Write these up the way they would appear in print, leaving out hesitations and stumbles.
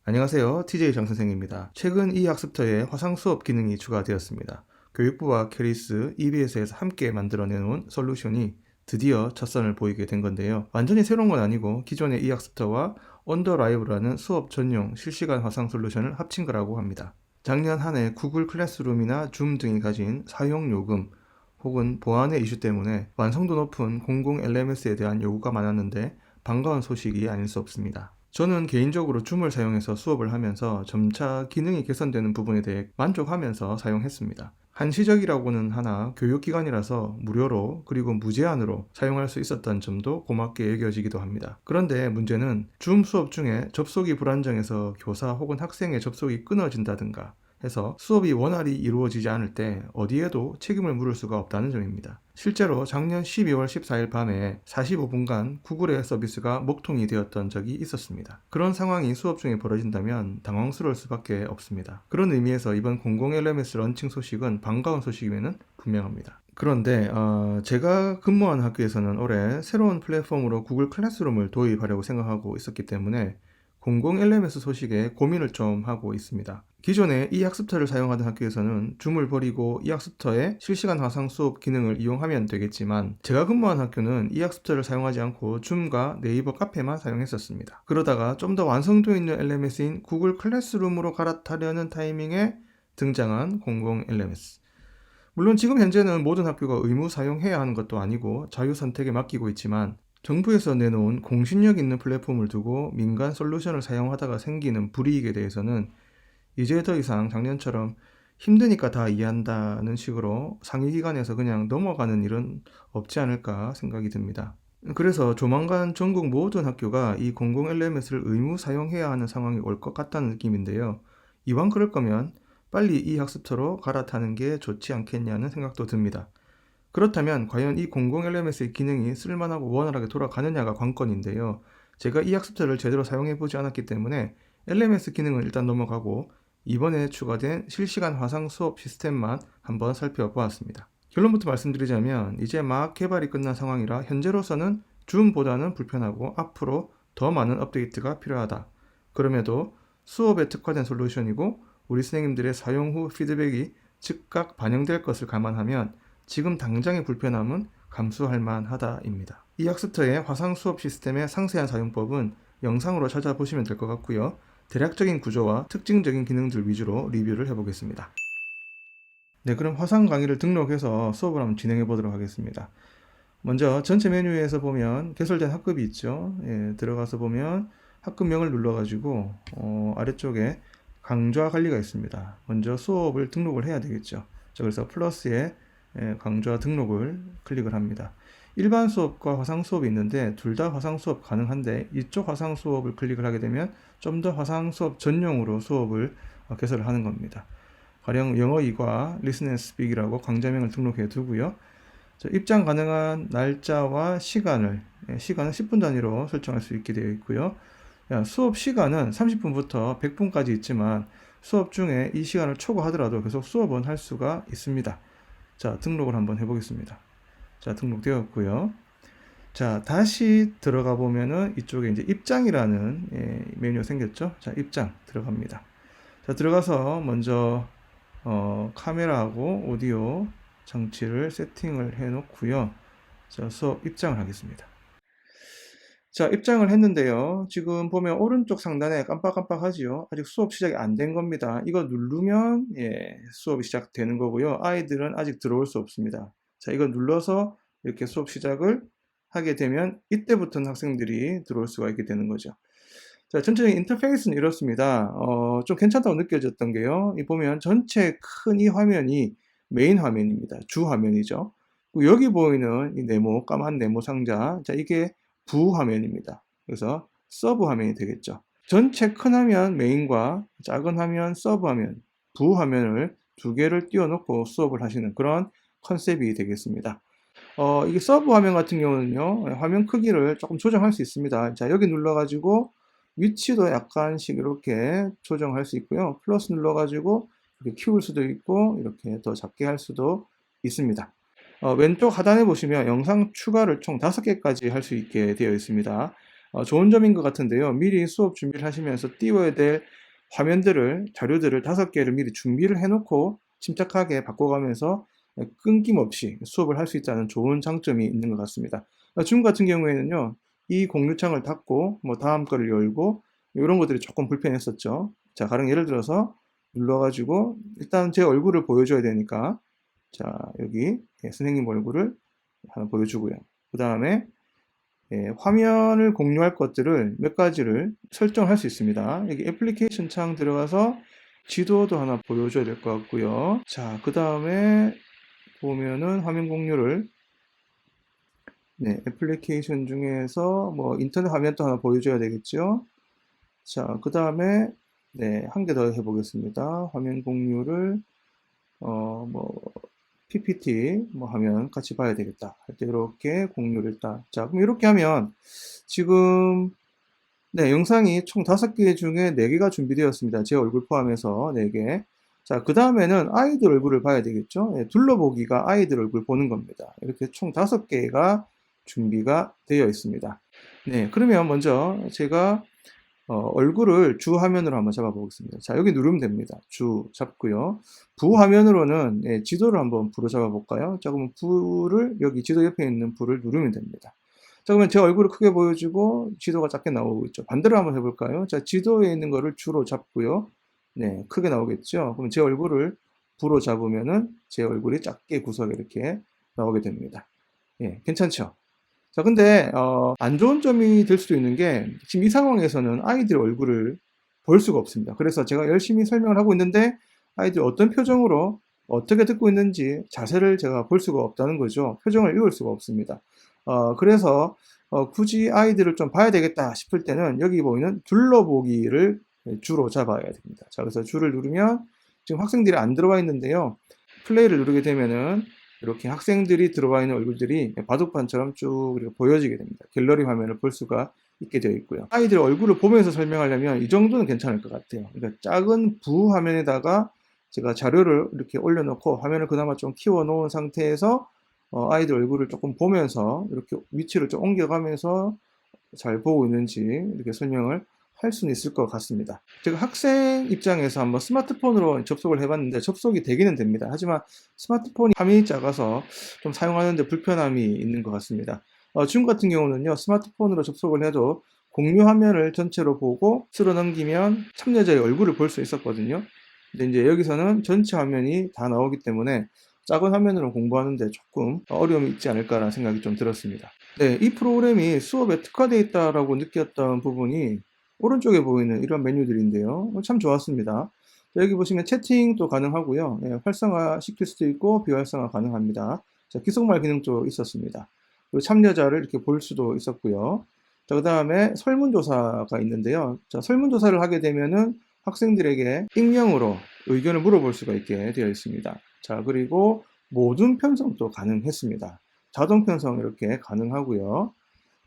안녕하세요. TJ 장선생입니다. 최근 이 학습터에 화상 수업 기능이 추가되었습니다. 교육부와 캐리스, EBS에서 함께 만들어내놓은 솔루션이 드디어 첫 선을 보이게 된 건데요. 완전히 새로운 건 아니고 기존의 이 학습터와 언더라이브라는 수업 전용 실시간 화상 솔루션을 합친 거라고 합니다. 작년 한 해 구글 클래스룸이나 줌 등이 가진 사용 요금 혹은 보안의 이슈 때문에 완성도 높은 공공 LMS에 대한 요구가 많았는데 반가운 소식이 아닐 수 없습니다. 저는 개인적으로 줌을 사용해서 수업을 하면서 점차 기능이 개선되는 부분에 대해 만족하면서 사용했습니다. 한시적이라고는 하나 교육기관이라서 무료로 그리고 무제한으로 사용할 수 있었던 점도 고맙게 여겨지기도 합니다. 그런데 문제는 줌 수업 중에 접속이 불안정해서 교사 혹은 학생의 접속이 끊어진다든가 해서 수업이 원활히 이루어지지 않을 때 어디에도 책임을 물을 수가 없다는 점입니다. 실제로 작년 12월 14일 밤에 45분간 구글의 서비스가 목통이 되었던 적이 있었습니다. 그런 상황이 수업 중에 벌어진다면 당황스러울 수밖에 없습니다. 그런 의미에서 이번 공공 LMS 런칭 소식은 반가운 소식임에는 분명합니다. 그런데 제가 근무한 학교에서는 올해 새로운 플랫폼으로 구글 클래스룸을 도입하려고 생각하고 있었기 때문에 공공 LMS 소식에 고민을 좀 하고 있습니다. 기존에 이 학습터를 사용하던 학교에서는 줌을 버리고 이 학습터의 실시간 화상 수업 기능을 이용하면 되겠지만 제가 근무한 학교는 이 학습터를 사용하지 않고 줌과 네이버 카페만 사용했었습니다. 그러다가 좀 더 완성도 있는 LMS인 구글 클래스룸으로 갈아타려는 타이밍에 등장한 공공 LMS. 물론 지금 현재는 모든 학교가 의무 사용해야 하는 것도 아니고 자유 선택에 맡기고 있지만 정부에서 내놓은 공신력 있는 플랫폼을 두고 민간 솔루션을 사용하다가 생기는 불이익에 대해서는 이제 더 이상 작년처럼 힘드니까 다 이해한다는 식으로 상위기관에서 그냥 넘어가는 일은 없지 않을까 생각이 듭니다. 그래서 조만간 전국 모든 학교가 이 공공 LMS를 의무 사용해야 하는 상황이 올 것 같다는 느낌인데요. 이왕 그럴 거면 빨리 이 학습터로 갈아타는 게 좋지 않겠냐는 생각도 듭니다. 그렇다면 과연 이 공공 LMS의 기능이 쓸만하고 원활하게 돌아가느냐가 관건인데요. 제가 이 학습터를 제대로 사용해보지 않았기 때문에 LMS 기능은 일단 넘어가고 이번에 추가된 실시간 화상 수업 시스템만 한번 살펴보았습니다. 결론부터 말씀드리자면 이제 막 개발이 끝난 상황이라 현재로서는 줌보다는 불편하고 앞으로 더 많은 업데이트가 필요하다. 그럼에도 수업에 특화된 솔루션이고 우리 선생님들의 사용 후 피드백이 즉각 반영될 것을 감안하면 지금 당장의 불편함은 감수할 만하다입니다. 이 학습터의 화상 수업 시스템의 상세한 사용법은 영상으로 찾아보시면 될 것 같고요. 대략적인 구조와 특징적인 기능들 위주로 리뷰를 해보겠습니다. 네, 그럼 화상 강의를 등록해서 수업을 한번 진행해 보도록 하겠습니다. 먼저 전체 메뉴에서 보면 개설된 학급이 있죠. 예, 들어가서 보면 학급명을 눌러가지고 아래쪽에 강좌 관리가 있습니다. 먼저 수업을 등록을 해야 되겠죠. 자, 그래서 플러스에 강좌 등록을 클릭을 합니다. 일반 수업과 화상 수업이 있는데 둘 다 화상 수업 가능한데 이쪽 화상 수업을 클릭을 하게 되면 좀 더 화상 수업 전용으로 수업을 개설을 하는 겁니다. 가령 영어 2과 Listen and Speak이라고 강좌명을 등록해 두고요. 입장 가능한 날짜와 시간은 10분 단위로 설정할 수 있게 되어 있고요. 수업 시간은 30분부터 100분까지 있지만 수업 중에 이 시간을 초과하더라도 계속 수업은 할 수가 있습니다. 자, 등록을 한번 해보겠습니다. 자, 등록되었고요. 자, 다시 들어가 보면은 이쪽에 이제 입장이라는 메뉴가 생겼죠. 자, 입장 들어갑니다. 자, 들어가서 먼저 카메라하고 오디오 장치를 세팅을 해 놓고요. 자, 수업 입장을 하겠습니다. 자, 입장을 했는데요. 지금 보면 오른쪽 상단에 깜빡깜빡하지요. 아직 수업 시작이 안 된 겁니다. 이거 누르면 수업이 시작되는 거고요. 아이들은 아직 들어올 수 없습니다. 자, 이거 눌러서 이렇게 수업 시작을 하게 되면 이때부터는 학생들이 들어올 수가 있게 되는 거죠. 자, 전체적인 인터페이스는 이렇습니다. 좀 괜찮다고 느껴졌던 게요. 이 보면 전체 큰 이 화면이 메인 화면입니다. 주 화면이죠. 그리고 여기 보이는 이 네모, 까만 네모 상자. 자, 이게 부 화면입니다. 그래서 서브 화면이 되겠죠. 전체 큰 화면 메인과 작은 화면 서브 화면, 부 화면을 두 개를 띄워놓고 수업을 하시는 그런 컨셉이 되겠습니다. 이게 서브 화면 같은 경우는요, 화면 크기를 조금 조정할 수 있습니다. 자, 여기 눌러가지고 위치도 약간씩 이렇게 조정할 수 있고요. 플러스 눌러가지고 이렇게 키울 수도 있고, 이렇게 더 작게 할 수도 있습니다. 왼쪽 하단에 보시면 영상 추가를 총 5개까지 할 수 있게 되어 있습니다. 좋은 점인 것 같은데요. 미리 수업 준비를 하시면서 띄워야 될 화면들을, 자료들을 5개를 미리 준비를 해놓고 침착하게 바꿔가면서 끊김없이 수업을 할 수 있다는 좋은 장점이 있는 것 같습니다. 지금 같은 경우에는요, 이 공유창을 닫고 뭐 다음 거를 열고 이런 것들이 조금 불편했었죠. 자, 가령 예를 들어서 눌러가지고 일단 제 얼굴을 보여줘야 되니까, 자, 여기 선생님 얼굴을 하나 보여주고요. 그 다음에 화면을 공유할 것들을 몇 가지를 설정할 수 있습니다. 여기 애플리케이션 창 들어가서 지도도 하나 보여줘야 될 것 같고요. 자, 그 다음에 보면은 화면 공유를 애플리케이션 중에서 뭐 인터넷 화면도 하나 보여줘야 되겠죠. 자, 그 다음에 한 개 더 해보겠습니다. 화면 공유를 뭐 PPT 뭐 하면 같이 봐야 되겠다 할 때 이렇게 공유를 딱. 자, 그럼 이렇게 하면 지금 영상이 총 5개 중에 4개가 준비되었습니다. 제 얼굴 포함해서 4개. 자, 그 다음에는 아이들 얼굴을 봐야 되겠죠. 둘러보기가 아이들 얼굴 보는 겁니다. 이렇게 총 5개가 준비가 되어 있습니다. 그러면 먼저 제가 얼굴을 주 화면으로 한번 잡아보겠습니다. 자, 여기 누르면 됩니다. 주 잡고요. 부 화면으로는 지도를 한번 부로 잡아볼까요? 자, 그러면 부를 여기 지도 옆에 있는 부를 누르면 됩니다. 자, 그러면 제 얼굴을 크게 보여주고 지도가 작게 나오고 있죠. 반대로 한번 해볼까요? 자, 지도에 있는 거를 주로 잡고요. 크게 나오겠죠. 그럼 제 얼굴을 부로 잡으면은 제 얼굴이 작게 구석에 이렇게 나오게 됩니다. 괜찮죠? 자, 근데 안 좋은 점이 될 수도 있는 게 지금 이 상황에서는 아이들 얼굴을 볼 수가 없습니다. 그래서 제가 열심히 설명을 하고 있는데 아이들 어떤 표정으로 어떻게 듣고 있는지 자세를 제가 볼 수가 없다는 거죠. 표정을 읽을 수가 없습니다. 그래서 굳이 아이들을 좀 봐야 되겠다 싶을 때는 여기 보이는 둘러보기를 주로 잡아야 됩니다. 자, 그래서 주를 누르면 지금 학생들이 안 들어와 있는데요. 플레이를 누르게 되면은 이렇게 학생들이 들어와 있는 얼굴들이 바둑판처럼 쭉 보여지게 됩니다. 갤러리 화면을 볼 수가 있게 되어 있고요. 아이들 얼굴을 보면서 설명하려면 이 정도는 괜찮을 것 같아요. 그러니까 작은 부 화면에다가 제가 자료를 이렇게 올려놓고 화면을 그나마 좀 키워 놓은 상태에서 아이들 얼굴을 조금 보면서 이렇게 위치를 좀 옮겨가면서 잘 보고 있는지 이렇게 설명을 할 수는 있을 것 같습니다. 제가 학생 입장에서 한번 스마트폰으로 접속을 해봤는데 접속이 되기는 됩니다. 하지만 스마트폰이 화면이 작아서 좀 사용하는데 불편함이 있는 것 같습니다. 지금 같은 경우는요, 스마트폰으로 접속을 해도 공유 화면을 전체로 보고 쓸어 넘기면 참여자의 얼굴을 볼 수 있었거든요. 근데 이제 여기서는 전체 화면이 다 나오기 때문에 작은 화면으로 공부하는데 조금 어려움이 있지 않을까라는 생각이 좀 들었습니다. 이 프로그램이 수업에 특화되어 있다라고 느꼈던 부분이 오른쪽에 보이는 이런 메뉴들인데요. 참 좋았습니다. 여기 보시면 채팅도 가능하고요. 활성화 시킬 수도 있고 비활성화 가능합니다. 자, 기속말 기능도 있었습니다. 그리고 참여자를 이렇게 볼 수도 있었고요. 자, 그 다음에 설문조사가 있는데요. 자, 설문조사를 하게 되면은 학생들에게 익명으로 의견을 물어볼 수가 있게 되어 있습니다. 자, 그리고 모둠 편성도 가능했습니다. 자동 편성 이렇게 가능하고요.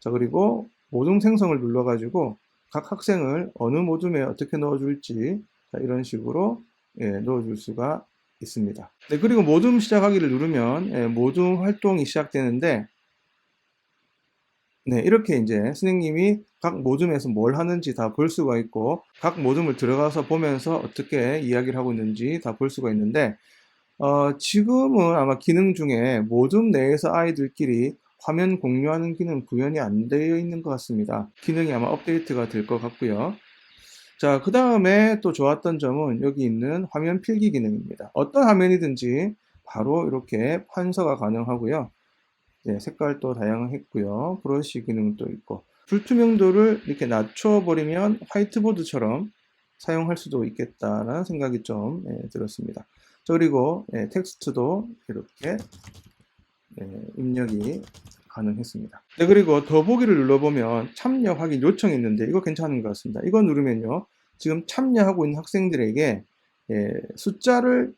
자, 그리고 모둠 생성을 눌러가지고 각 학생을 어느 모둠에 어떻게 넣어줄지 이런 식으로 넣어줄 수가 있습니다. 그리고 모둠 시작하기를 누르면 모둠 활동이 시작되는데 이렇게 이제 선생님이 각 모둠에서 뭘 하는지 다 볼 수가 있고 각 모둠을 들어가서 보면서 어떻게 이야기를 하고 있는지 다 볼 수가 있는데 지금은 아마 기능 중에 모둠 내에서 아이들끼리 화면 공유하는 기능 구현이 안 되어 있는 것 같습니다. 기능이 아마 업데이트가 될 것 같고요. 자, 그 다음에 또 좋았던 점은 여기 있는 화면 필기 기능입니다. 어떤 화면이든지 바로 이렇게 판서가 가능하고요. 색깔도 다양했고요. 브러쉬 기능도 있고 불투명도를 이렇게 낮춰버리면 화이트보드처럼 사용할 수도 있겠다라는 생각이 좀 들었습니다. 자, 그리고 텍스트도 이렇게 입력이 가능했습니다. 그리고 더보기를 눌러보면 참여 확인 요청이 있는데 이거 괜찮은 것 같습니다. 이거 누르면요, 지금 참여하고 있는 학생들에게 숫자를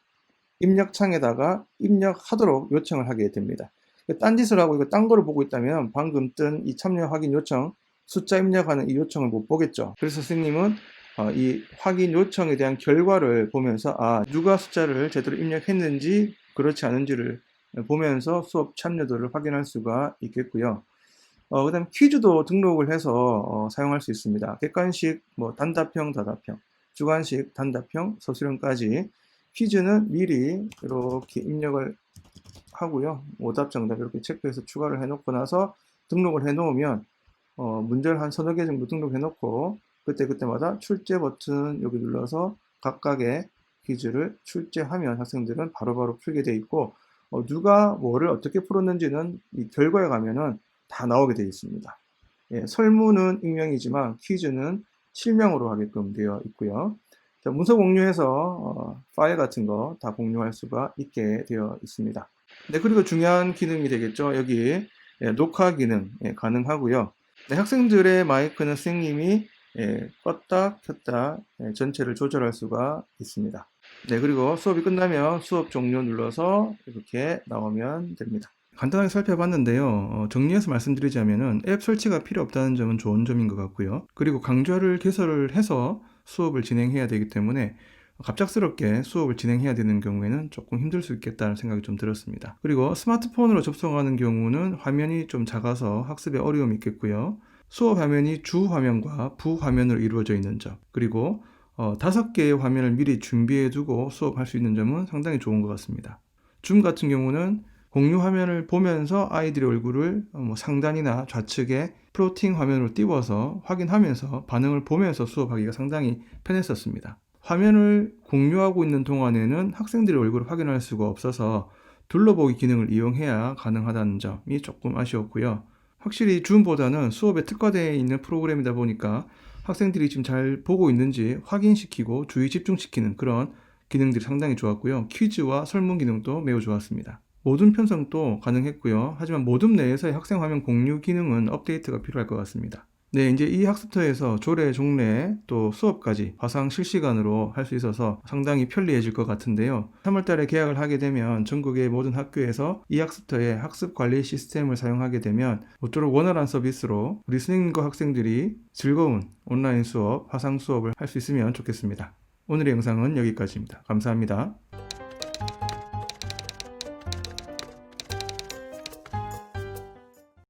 입력창에다가 입력하도록 요청을 하게 됩니다. 딴짓을 하고 이거 딴 거를 보고 있다면 방금 뜬 이 참여 확인 요청, 숫자 입력하는 이 요청을 못 보겠죠. 그래서 선생님은 이 확인 요청에 대한 결과를 보면서 누가 숫자를 제대로 입력했는지 그렇지 않은지를 보면서 수업 참여도를 확인할 수가 있겠고요. 그다음에 퀴즈도 등록을 해서 사용할 수 있습니다. 객관식, 뭐 단답형, 다답형, 주관식, 단답형, 서술형까지 퀴즈는 미리 이렇게 입력을 하고요. 오답, 정답 이렇게 체크해서 추가를 해놓고 나서 등록을 해놓으면 문제를 한 서너 개 정도 등록해놓고 그때마다 출제 버튼 여기 눌러서 각각의 퀴즈를 출제하면 학생들은 바로바로 풀게 돼 있고 누가 뭐를 어떻게 풀었는지는 이 결과에 가면은 다 나오게 되어 있습니다. 예, 설문은 익명이지만 퀴즈는 실명으로 하게끔 되어 있고요. 자, 문서 공유해서 파일 같은 거 다 공유할 수가 있게 되어 있습니다. 네, 그리고 중요한 기능이 되겠죠. 여기 녹화 기능 가능하고요. 네, 학생들의 마이크는 선생님이 껐다 켰다 전체를 조절할 수가 있습니다. 네, 그리고 수업이 끝나면 수업 종료 눌러서 이렇게 나오면 됩니다. 간단하게 살펴봤는데요. 정리해서 말씀드리자면은 앱 설치가 필요 없다는 점은 좋은 점인 것 같고요. 그리고 강좌를 개설을 해서 수업을 진행해야 되기 때문에 갑작스럽게 수업을 진행해야 되는 경우에는 조금 힘들 수 있겠다는 생각이 좀 들었습니다. 그리고 스마트폰으로 접속하는 경우는 화면이 좀 작아서 학습에 어려움이 있겠고요. 수업 화면이 주 화면과 부 화면으로 이루어져 있는 점, 그리고 5개의 화면을 미리 준비해 두고 수업할 수 있는 점은 상당히 좋은 것 같습니다. 줌 같은 경우는 공유 화면을 보면서 아이들의 얼굴을 상단이나 좌측에 플로팅 화면으로 띄워서 확인하면서 반응을 보면서 수업하기가 상당히 편했었습니다. 화면을 공유하고 있는 동안에는 학생들의 얼굴을 확인할 수가 없어서 둘러보기 기능을 이용해야 가능하다는 점이 조금 아쉬웠고요. 확실히 줌보다는 수업에 특화되어 있는 프로그램이다 보니까 학생들이 지금 잘 보고 있는지 확인시키고 주의 집중시키는 그런 기능들이 상당히 좋았고요. 퀴즈와 설문 기능도 매우 좋았습니다. 모둠 편성도 가능했고요. 하지만 모둠 내에서의 학생 화면 공유 기능은 업데이트가 필요할 것 같습니다. 네, 이제 이 학습터에서 조례, 종례, 또 수업까지 화상 실시간으로 할 수 있어서 상당히 편리해질 것 같은데요. 3월달에 개학을 하게 되면 전국의 모든 학교에서 이 학습터의 학습 관리 시스템을 사용하게 되면 모쪼록 원활한 서비스로 우리 선생님과 학생들이 즐거운 온라인 수업, 화상 수업을 할 수 있으면 좋겠습니다. 오늘의 영상은 여기까지입니다. 감사합니다.